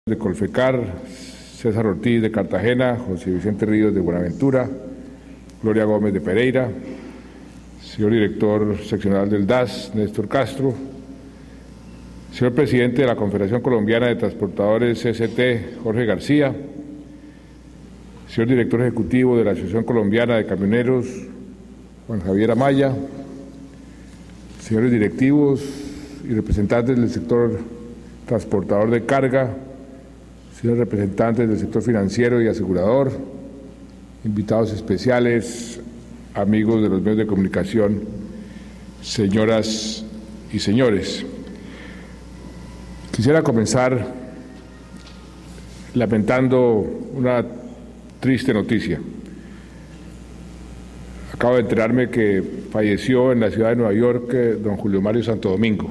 de Colfecar, César Ortiz de Cartagena, José Vicente Ríos de Buenaventura, Gloria Gómez de Pereira, señor director seccional del DAS, Néstor Castro, señor presidente de la Confederación Colombiana de Transportadores CCT, Jorge García, señor director ejecutivo de la Asociación Colombiana de Camioneros, Juan Javier Amaya, señores directivos y representantes del sector transportador de carga, señores representantes del sector financiero y asegurador, invitados especiales, amigos de los medios de comunicación, señoras y señores. Quisiera comenzar lamentando una triste noticia. Acabo de enterarme que falleció en la ciudad de Nueva York don Julio Mario Santo Domingo.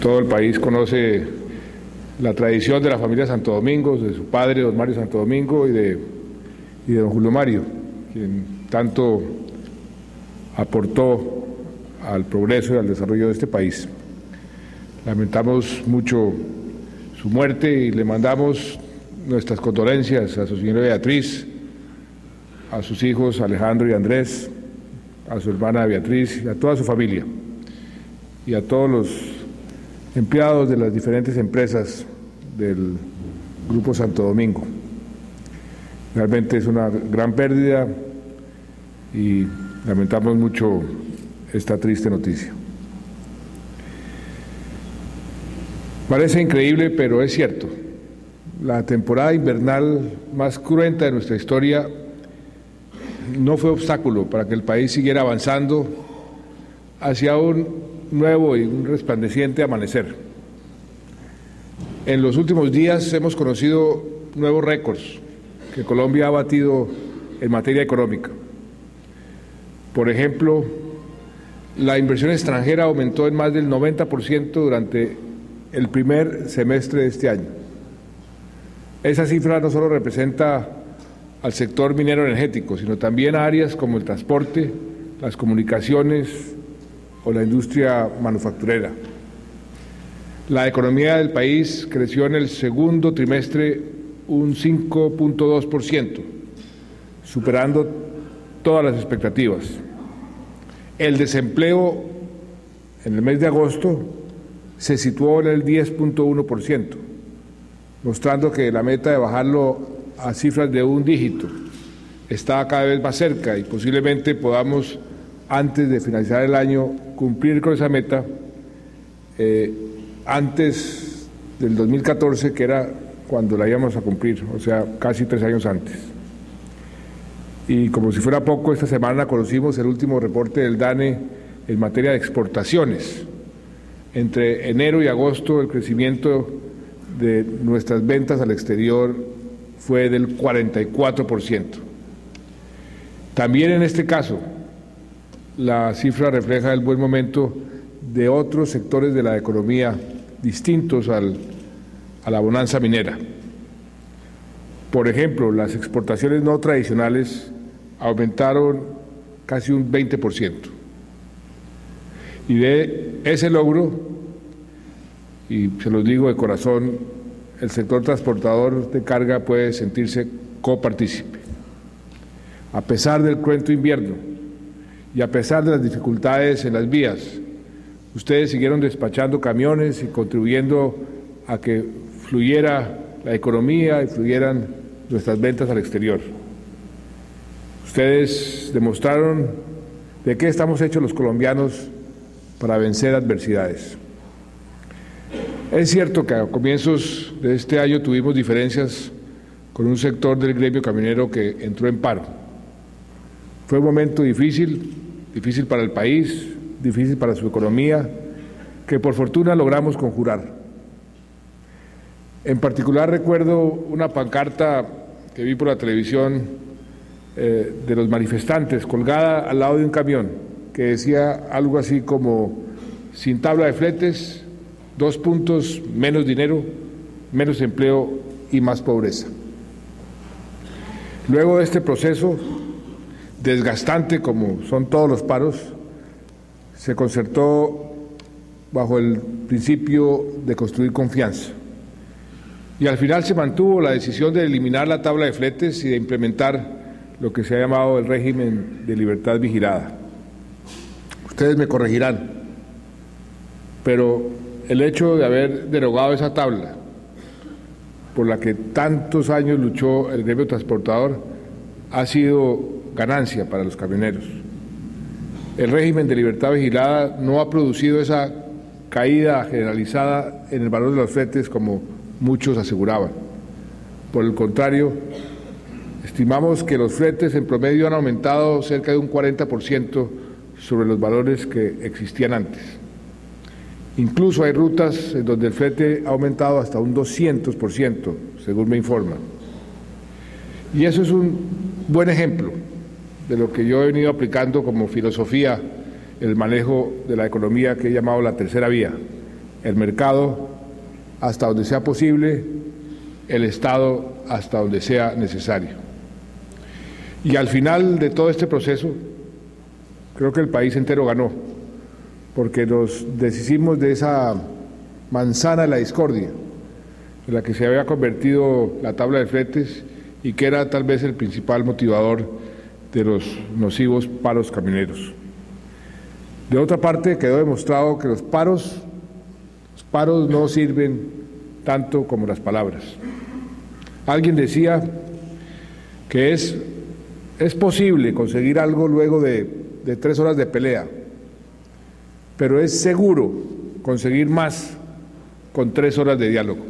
Todo el país conoce la tradición de la familia Santo Domingo, de su padre, don Mario Santo Domingo, y de don Julio Mario, quien tanto aportó al progreso y al desarrollo de este país. Lamentamos mucho su muerte y le mandamos nuestras condolencias a su señora Beatriz, a sus hijos Alejandro y Andrés, a su hermana Beatriz y a toda su familia y a todos los empleados de las diferentes empresas del Grupo Santo Domingo. Realmente es una gran pérdida y lamentamos mucho esta triste noticia. Parece increíble, pero es cierto. La temporada invernal más cruenta de nuestra historia no fue obstáculo para que el país siguiera avanzando hacia un nuevo y un resplandeciente amanecer. En los últimos días hemos conocido nuevos récords que Colombia ha batido en materia económica. Por ejemplo, la inversión extranjera aumentó en más del 90% durante el primer semestre de este año. Esa cifra no solo representa al sector minero energético, sino también a áreas como el transporte, las comunicaciones o la industria manufacturera. La economía del país creció en el segundo trimestre un 5.2%, superando todas las expectativas. El desempleo en el mes de agosto se situó en el 10.1%, mostrando que la meta de bajarlo a cifras de un dígito está cada vez más cerca y posiblemente podamos, antes de finalizar el año, cumplir con esa meta antes del 2014, que era cuando la íbamos a cumplir, o sea, casi 3 años antes. Y como si fuera poco, esta semana conocimos el último reporte del DANE en materia de exportaciones. Entre enero y agosto el crecimiento de nuestras ventas al exterior fue del 44%. También en este caso, la cifra refleja el buen momento de otros sectores de la economía distintos a la bonanza minera. Por ejemplo, las exportaciones no tradicionales aumentaron casi un 20%. Y de ese logro, y se los digo de corazón, el sector transportador de carga puede sentirse copartícipe. A pesar del cruento invierno y a pesar de las dificultades en las vías, ustedes siguieron despachando camiones y contribuyendo a que fluyera la economía y fluyeran nuestras ventas al exterior. Ustedes demostraron de qué estamos hechos los colombianos para vencer adversidades. Es cierto que a comienzos de este año tuvimos diferencias con un sector del gremio camionero que entró en paro. Fue un momento difícil para el país, difícil para su economía, que por fortuna logramos conjurar. En particular recuerdo una pancarta que vi por la televisión de los manifestantes colgada al lado de un camión que decía algo así como: sin tabla de fletes, 2 puntos, menos dinero, menos empleo y más pobreza. Luego de este proceso desgastante, como son todos los paros, se concertó bajo el principio de construir confianza. Y al final se mantuvo la decisión de eliminar la tabla de fletes y de implementar lo que se ha llamado el régimen de libertad vigilada. Ustedes me corregirán, pero el hecho de haber derogado esa tabla por la que tantos años luchó el gremio transportador ha sido ganancia para los camioneros. El régimen de libertad vigilada no ha producido esa caída generalizada en el valor de los fletes como muchos aseguraban. Por el contrario, estimamos que los fletes en promedio han aumentado cerca de un 40% sobre los valores que existían antes. Incluso hay rutas en donde el flete ha aumentado hasta un 200%, según me informan. Y eso es un buen ejemplo de lo que yo he venido aplicando como filosofía en el manejo de la economía que he llamado la tercera vía: el mercado hasta donde sea posible, el Estado hasta donde sea necesario. Y al final de todo este proceso, creo que el país entero ganó, porque nos deshicimos de esa manzana de la discordia en la que se había convertido la tabla de fletes y que era tal vez el principal motivador de los nocivos paros camioneros. De otra parte, quedó demostrado que los paros no sirven tanto como las palabras. Alguien decía que es posible conseguir algo luego de 3 horas de pelea, pero es seguro conseguir más con 3 horas de diálogo.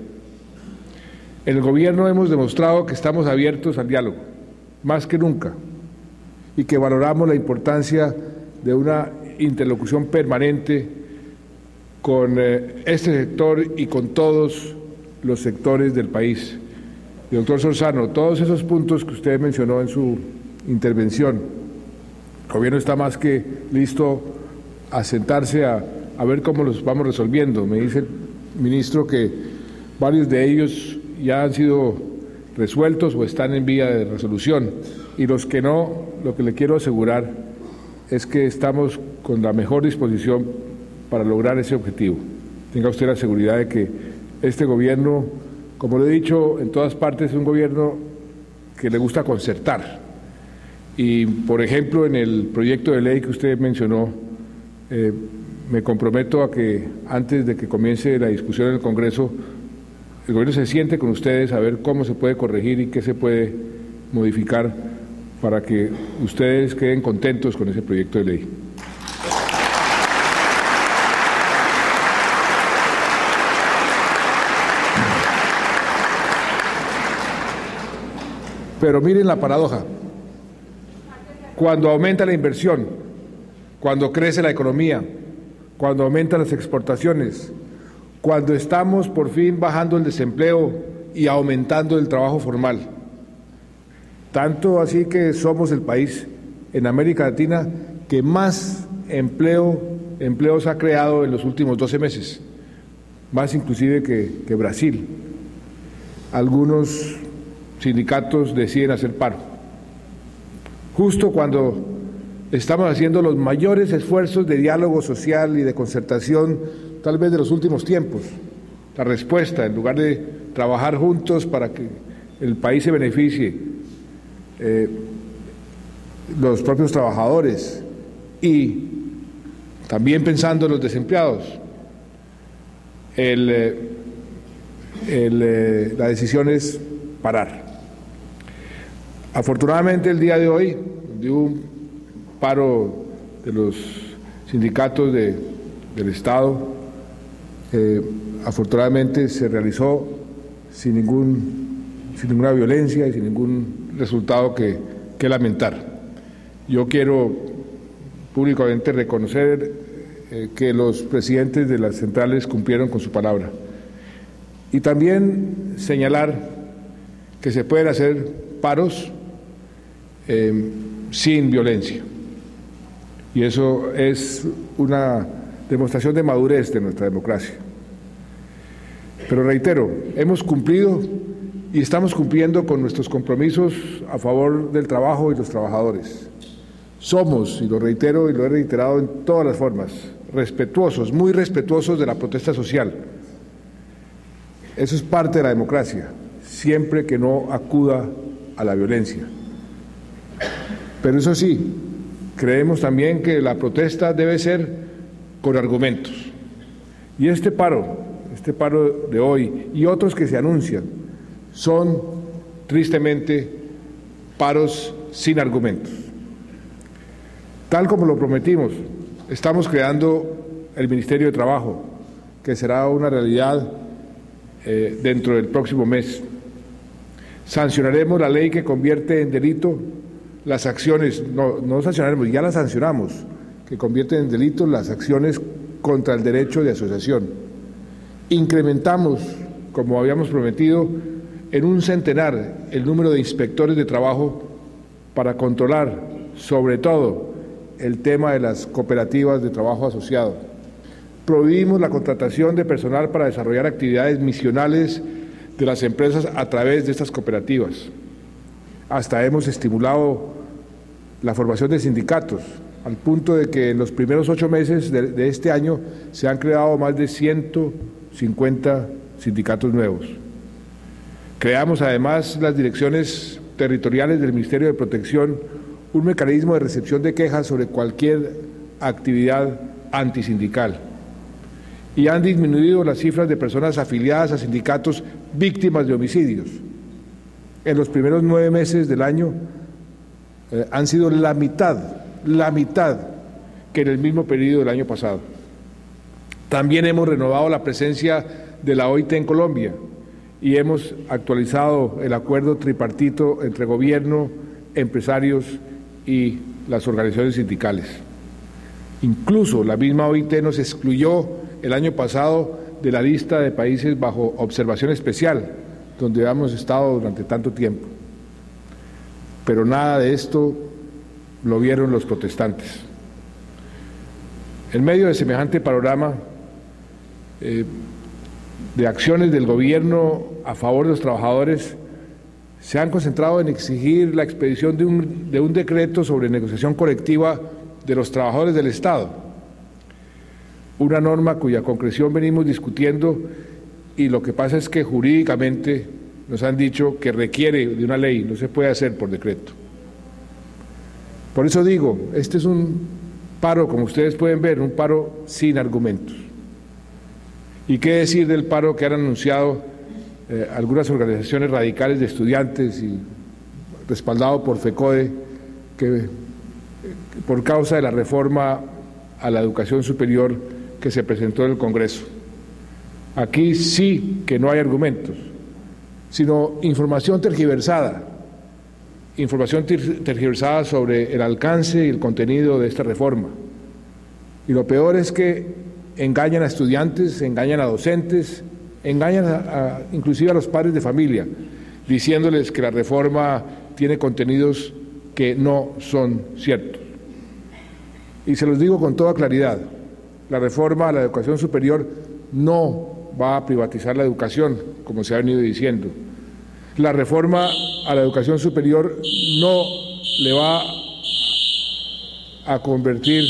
En el gobierno hemos demostrado que estamos abiertos al diálogo, más que nunca, y que valoramos la importancia de una interlocución permanente con este sector y con todos los sectores del país. Y, doctor Solórzano, todos esos puntos que usted mencionó en su intervención, el gobierno está más que listo a sentarse a ver cómo los vamos resolviendo. Me dice el ministro que varios de ellos ya han sido resueltos o están en vía de resolución, y los que no, lo que le quiero asegurar es que estamos con la mejor disposición para lograr ese objetivo. Tenga usted la seguridad de que este gobierno, como lo he dicho en todas partes, es un gobierno que le gusta concertar. Y, por ejemplo, en el proyecto de ley que usted mencionó, me comprometo a que antes de que comience la discusión en el Congreso, el gobierno se siente con ustedes a ver cómo se puede corregir y qué se puede modificar para que ustedes queden contentos con ese proyecto de ley. Pero miren la paradoja: cuando aumenta la inversión, cuando crece la economía, cuando aumentan las exportaciones, cuando estamos por fin bajando el desempleo y aumentando el trabajo formal, tanto así que somos el país en América Latina que más empleos ha creado en los últimos 12 meses, más inclusive que Brasil. Algunos sindicatos deciden hacer paro, justo cuando estamos haciendo los mayores esfuerzos de diálogo social y de concertación, tal vez de los últimos tiempos. La respuesta, en lugar de trabajar juntos para que el país se beneficie, los propios trabajadores, y también pensando en los desempleados, la decisión es parar. Afortunadamente, el día de hoy, de un paro de los sindicatos del Estado, afortunadamente se realizó sin ninguna violencia y sin ningún resultado que lamentar. Yo quiero públicamente reconocer que los presidentes de las centrales cumplieron con su palabra, y también señalar que se pueden hacer paros sin violencia, y eso es una demostración de madurez de nuestra democracia. Pero reitero, hemos cumplido y estamos cumpliendo con nuestros compromisos a favor del trabajo y los trabajadores. Somos, y lo reitero y lo he reiterado en todas las formas, respetuosos, muy respetuosos de la protesta social. Eso es parte de la democracia, siempre que no acuda a la violencia. Pero eso sí, creemos también que la protesta debe ser con argumentos. Y este paro de hoy y otros que se anuncian son, tristemente, paros sin argumentos. Tal como lo prometimos, estamos creando el Ministerio de Trabajo, que será una realidad dentro del próximo mes. Sancionaremos la ley que convierte en delito las acciones, no sancionaremos, ya las sancionamos, que convierten en delito las acciones contra el derecho de asociación. Incrementamos, como habíamos prometido, en 100 el número de inspectores de trabajo para controlar, sobre todo, el tema de las cooperativas de trabajo asociado. Prohibimos la contratación de personal para desarrollar actividades misionales de las empresas a través de estas cooperativas. Hasta hemos estimulado la formación de sindicatos, al punto de que en los primeros 8 meses de este año se han creado más de 150 sindicatos nuevos. Creamos además las direcciones territoriales del Ministerio de Protección, un mecanismo de recepción de quejas sobre cualquier actividad antisindical. Y han disminuido las cifras de personas afiliadas a sindicatos víctimas de homicidios. En los primeros 9 meses del año han sido la mitad que en el mismo periodo del año pasado. También hemos renovado la presencia de la OIT en Colombia y hemos actualizado el acuerdo tripartito entre gobierno, empresarios y las organizaciones sindicales. Incluso la misma OIT nos excluyó el año pasado de la lista de países bajo observación especial, donde hemos estado durante tanto tiempo. Pero nada de esto lo vieron los protestantes. En medio de semejante panorama de acciones del gobierno a favor de los trabajadores, se han concentrado en exigir la expedición de un decreto sobre negociación colectiva de los trabajadores del Estado, una norma cuya concreción venimos discutiendo, y lo que pasa es que jurídicamente nos han dicho que requiere de una ley, no se puede hacer por decreto. Por eso digo, este es un paro, como ustedes pueden ver, un paro sin argumentos. ¿Y qué decir del paro que han anunciado algunas organizaciones radicales de estudiantes y respaldado por FECODE, que por causa de la reforma a la educación superior que se presentó en el Congreso? Aquí sí que no hay argumentos, sino información tergiversada sobre el alcance y el contenido de esta reforma. Y lo peor es que engañan a estudiantes, engañan a docentes, engañan inclusive a los padres de familia, diciéndoles que la reforma tiene contenidos que no son ciertos. Y se los digo con toda claridad, la reforma a la educación superior no va a privatizar la educación, como se ha venido diciendo. La reforma a la educación superior no le va a convertir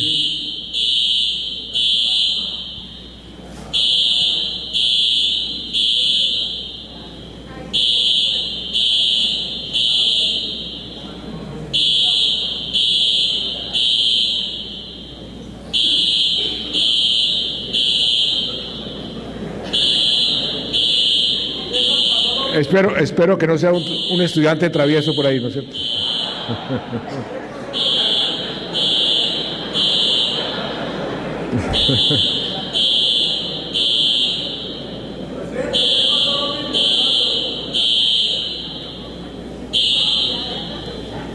Espero que no sea un estudiante travieso por ahí, ¿no es cierto?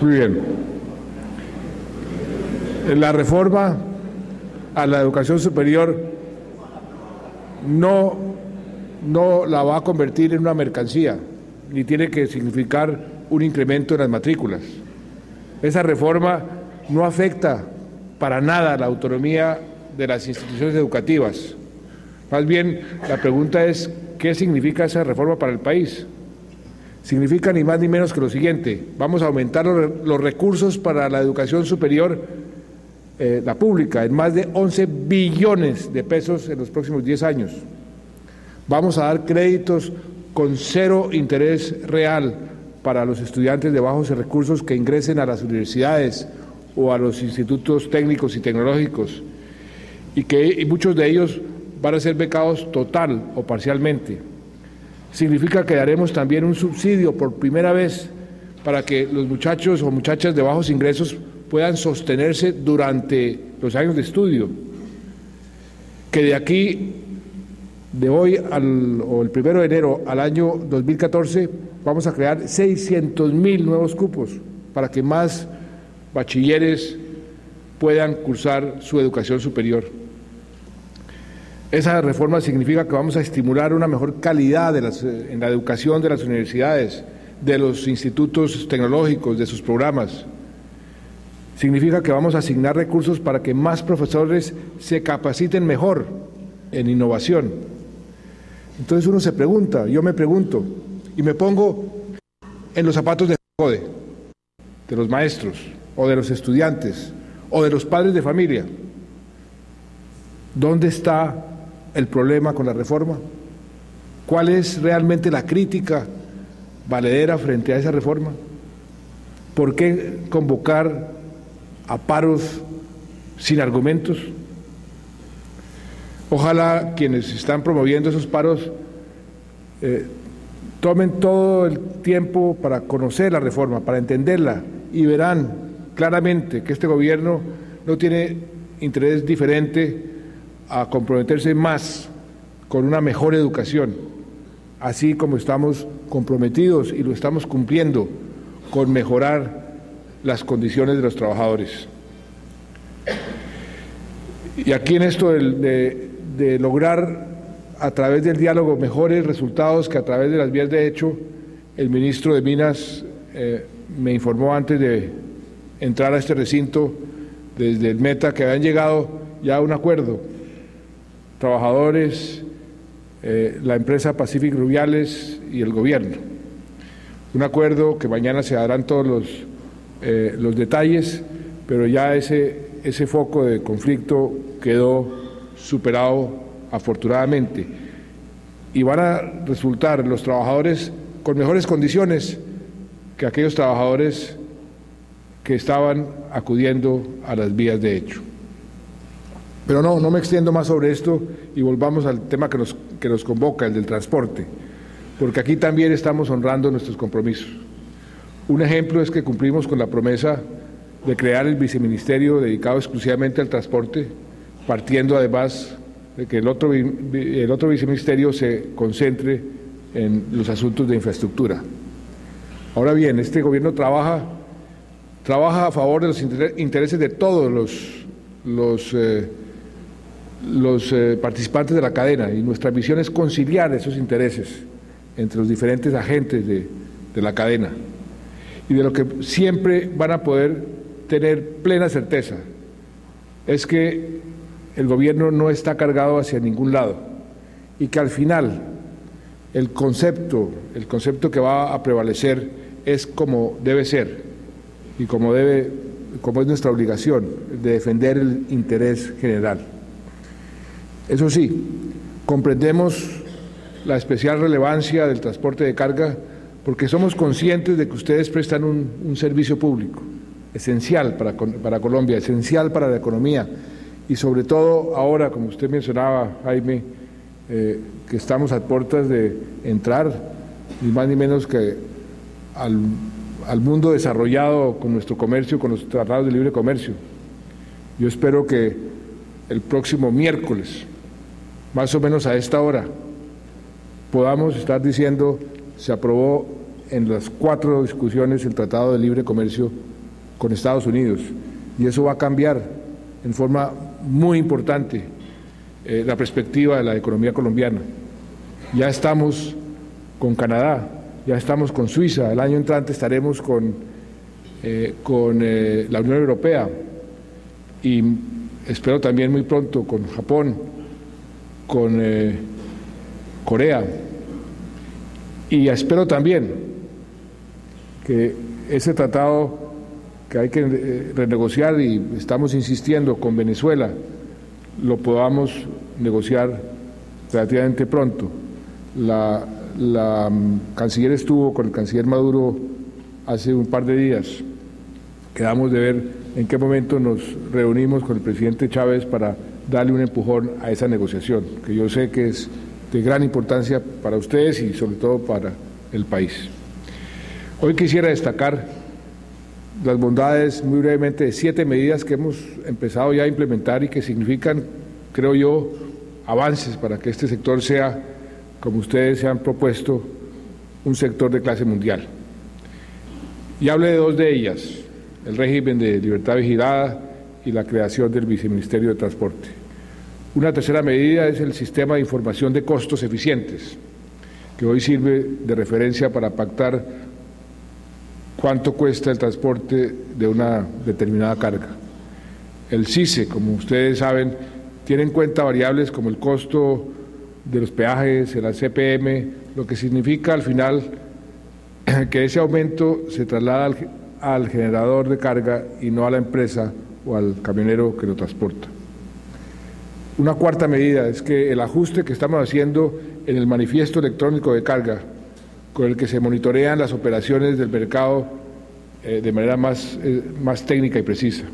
Muy bien. La reforma a la educación superior no la va a convertir en una mercancía, ni tiene que significar un incremento en las matrículas. Esa reforma no afecta para nada la autonomía de las instituciones educativas. Más bien, la pregunta es, ¿qué significa esa reforma para el país? Significa ni más ni menos que lo siguiente: vamos a aumentar los recursos para la educación superior la pública, en más de 11 billones de pesos en los próximos 10 años. Vamos a dar créditos con 0 interés real para los estudiantes de bajos recursos que ingresen a las universidades o a los institutos técnicos y tecnológicos, y muchos de ellos van a ser becados total o parcialmente. Significa que daremos también un subsidio por primera vez para que los muchachos o muchachas de bajos ingresos puedan sostenerse durante los años de estudio, que de aquí, de hoy o el 1 de enero al año 2014, vamos a crear 600.000 nuevos cupos para que más bachilleres puedan cursar su educación superior. Esa reforma significa que vamos a estimular una mejor calidad en la educación de las universidades, de los institutos tecnológicos, de sus programas. Significa que vamos a asignar recursos para que más profesores se capaciten mejor en innovación. Entonces uno se pregunta, yo me pregunto, y me pongo en los zapatos de los maestros, o de los estudiantes, o de los padres de familia. ¿Dónde está el problema con la reforma? ¿Cuál es realmente la crítica valedera frente a esa reforma? ¿Por qué convocar a paros sin argumentos? Ojalá quienes están promoviendo esos paros tomen todo el tiempo para conocer la reforma, para entenderla, y verán claramente que este gobierno no tiene interés diferente a comprometerse más con una mejor educación, así como estamos comprometidos y lo estamos cumpliendo con mejorar las condiciones de los trabajadores. Y aquí en esto de lograr a través del diálogo mejores resultados que a través de las vías de hecho, el ministro de Minas me informó antes de entrar a este recinto desde el Meta que habían llegado ya a un acuerdo, trabajadores, la empresa Pacific Rubiales y el gobierno. Un acuerdo que mañana se darán todos los detalles, pero ya ese foco de conflicto quedó superado afortunadamente, y van a resultar los trabajadores con mejores condiciones que aquellos trabajadores que estaban acudiendo a las vías de hecho. Pero no me extiendo más sobre esto y volvamos al tema que nos convoca, el del transporte, porque aquí también estamos honrando nuestros compromisos. Un ejemplo es que cumplimos con la promesa de crear el viceministerio dedicado exclusivamente al transporte, partiendo además de que el otro viceministerio se concentre en los asuntos de infraestructura. Ahora bien, este gobierno trabaja a favor de los intereses de todos los participantes de la cadena, y nuestra misión es conciliar esos intereses entre los diferentes agentes de la cadena. Y de lo que siempre van a poder tener plena certeza es que el gobierno no está cargado hacia ningún lado, y que al final el concepto que va a prevalecer es como debe ser y como es nuestra obligación, de defender el interés general. Eso sí, comprendemos la especial relevancia del transporte de carga porque somos conscientes de que ustedes prestan un servicio público esencial para Colombia, esencial para la economía, y sobre todo ahora, como usted mencionaba, Jaime, que estamos a puertas de entrar, ni más ni menos que al mundo desarrollado con nuestro comercio, con los tratados de libre comercio. Yo espero que el próximo miércoles, más o menos a esta hora, podamos estar diciendo se aprobó en las 4 discusiones el Tratado de Libre Comercio con Estados Unidos, y eso va a cambiar en forma muy importante la perspectiva de la economía colombiana. Ya estamos con Canadá, ya estamos con Suiza, el año entrante estaremos con la Unión Europea, y espero también muy pronto con Japón, con Corea, y espero también que ese tratado que hay que renegociar y estamos insistiendo con Venezuela, lo podamos negociar relativamente pronto. La canciller estuvo con el canciller Maduro hace un par de días. Quedamos de ver en qué momento nos reunimos con el presidente Chávez para darle un empujón a esa negociación, que yo sé que es de gran importancia para ustedes y sobre todo para el país. Hoy quisiera destacar las bondades, muy brevemente, de 7 medidas que hemos empezado ya a implementar y que significan, creo yo, avances para que este sector sea, como ustedes se han propuesto, un sector de clase mundial. Y hablé de 2 de ellas, el régimen de libertad vigilada y la creación del Viceministerio de Transporte. Una tercera medida es el sistema de información de costos eficientes, que hoy sirve de referencia para pactar cuánto cuesta el transporte de una determinada carga. El CICE, como ustedes saben, tiene en cuenta variables como el costo de los peajes, el CPM, lo que significa al final que ese aumento se traslada al generador de carga y no a la empresa o al camionero que lo transporta. Una cuarta medida es que el ajuste que estamos haciendo en el manifiesto electrónico de carga, con el que se monitorean las operaciones del mercado de manera más técnica y precisa.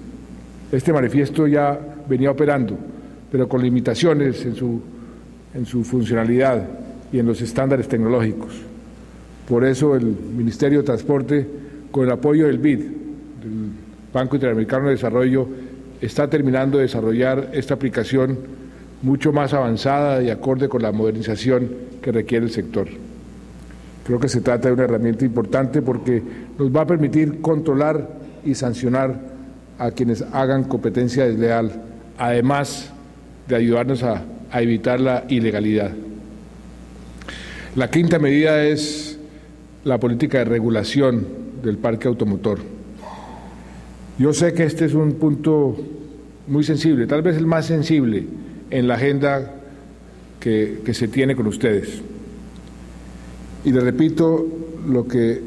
Este manifiesto ya venía operando, pero con limitaciones en su funcionalidad y en los estándares tecnológicos. Por eso el Ministerio de Transporte, con el apoyo del BID, del Banco Interamericano de Desarrollo, está terminando de desarrollar esta aplicación mucho más avanzada y acorde con la modernización que requiere el sector. Creo que se trata de una herramienta importante porque nos va a permitir controlar y sancionar a quienes hagan competencia desleal, además de ayudarnos a evitar la ilegalidad. La quinta medida es la política de regulación del parque automotor. Yo sé que este es un punto muy sensible, tal vez el más sensible en la agenda que se tiene con ustedes. Y le repito lo que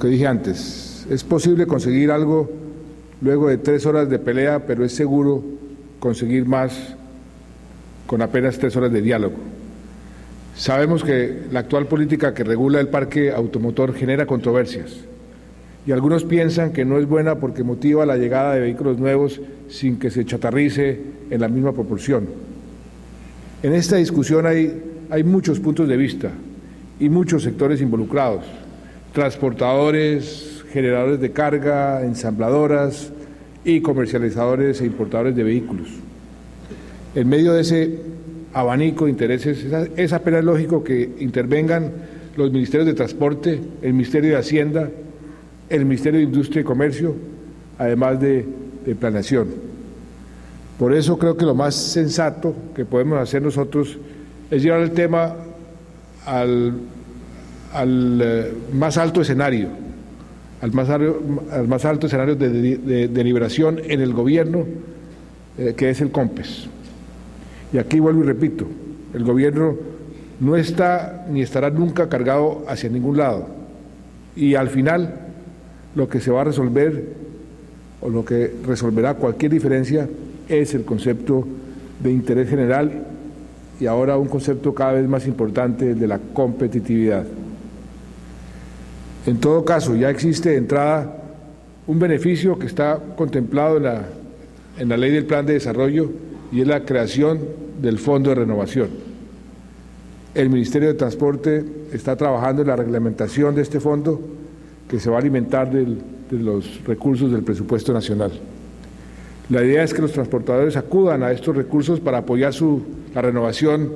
dije antes, es posible conseguir algo luego de 3 horas de pelea, pero es seguro conseguir más con apenas 3 horas de diálogo. Sabemos que la actual política que regula el parque automotor genera controversias y algunos piensan que no es buena porque motiva la llegada de vehículos nuevos sin que se chatarrice en la misma proporción. En esta discusión hay muchos puntos de vista y muchos sectores involucrados, transportadores, generadores de carga, ensambladoras y comercializadores e importadores de vehículos. En medio de ese abanico de intereses, es apenas lógico que intervengan los ministerios de Transporte, el Ministerio de Hacienda, el Ministerio de Industria y Comercio, además de Planeación. Por eso creo que lo más sensato que podemos hacer nosotros es llevar el tema al más alto escenario, al más alto escenario de deliberación en el gobierno, que es el COMPES. Y aquí vuelvo y repito, el gobierno no está ni estará nunca cargado hacia ningún lado. Y al final, lo que se va a resolver o lo que resolverá cualquier diferencia es el concepto de interés general y ahora un concepto cada vez más importante, el de la competitividad. En todo caso, ya existe de entrada un beneficio que está contemplado en la Ley del Plan de Desarrollo y es la creación del Fondo de Renovación. El Ministerio de Transporte está trabajando en la reglamentación de este fondo que se va a alimentar de los recursos del presupuesto nacional. La idea es que los transportadores acudan a estos recursos para apoyar la renovación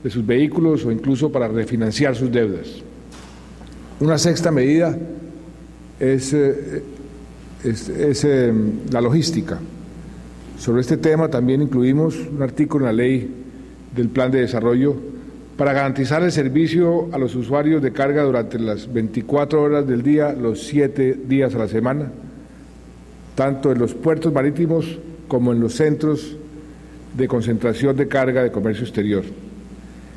de sus vehículos o incluso para refinanciar sus deudas. Una sexta medida es la logística. Sobre este tema también incluimos un artículo en la ley del Plan de Desarrollo para garantizar el servicio a los usuarios de carga durante las 24 horas del día, los 7 días a la semana, tanto en los puertos marítimos como en los centros de concentración de carga de comercio exterior.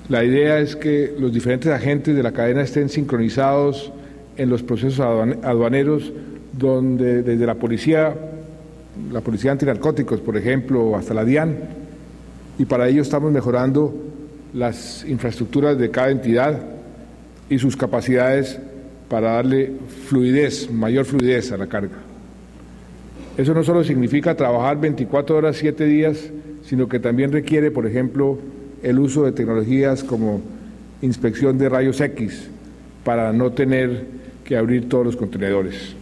La idea es que los diferentes agentes de la cadena estén sincronizados en los procesos aduaneros donde desde la policía antinarcóticos, por ejemplo, hasta la DIAN, y para ello estamos mejorando las infraestructuras de cada entidad y sus capacidades para darle fluidez, mayor fluidez a la carga. Eso no solo significa trabajar 24 horas, 7 días, sino que también requiere, por ejemplo, el uso de tecnologías como inspección de rayos X para no tener que abrir todos los contenedores.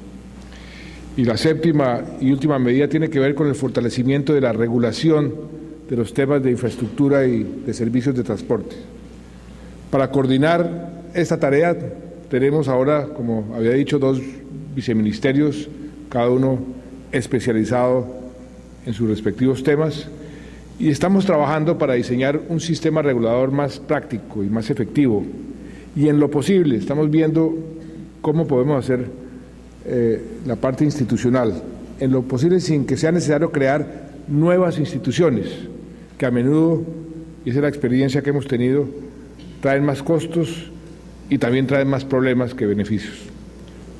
Y la séptima y última medida tiene que ver con el fortalecimiento de la regulación de los temas de infraestructura y de servicios de transporte. Para coordinar esta tarea tenemos ahora, como había dicho, 2 viceministerios, cada uno especializado en sus respectivos temas, y estamos trabajando para diseñar un sistema regulador más práctico y más efectivo. Y en lo posible estamos viendo cómo podemos hacer la parte institucional, en lo posible sin que sea necesario crear nuevas instituciones, que a menudo, y esa es la experiencia que hemos tenido, traen más costos y también traen más problemas que beneficios.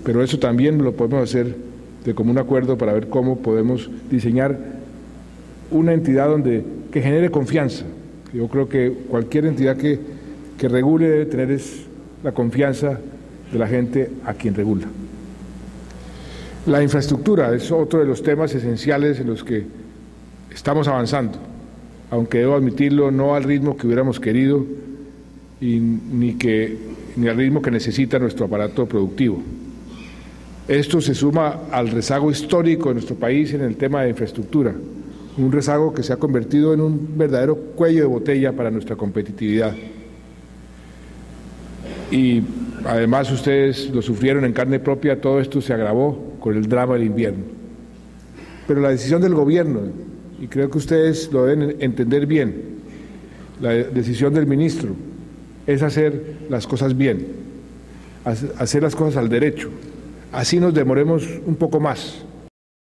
Pero eso también lo podemos hacer de común acuerdo para ver cómo podemos diseñar una entidad que genere confianza. Yo creo que cualquier entidad que regule debe tener la confianza de la gente a quien regula. La infraestructura es otro de los temas esenciales en los que estamos avanzando, aunque debo admitirlo, no al ritmo que hubiéramos querido ni al ritmo que necesita nuestro aparato productivo. Esto se suma al rezago histórico de nuestro país en el tema de infraestructura, un rezago que se ha convertido en un verdadero cuello de botella para nuestra competitividad. Y además ustedes lo sufrieron en carne propia, todo esto se agravó con el drama del invierno. Pero la decisión del gobierno, y creo que ustedes lo deben entender bien, la decisión del ministro es hacer las cosas bien, hacer las cosas al derecho. Así nos demoremos un poco más,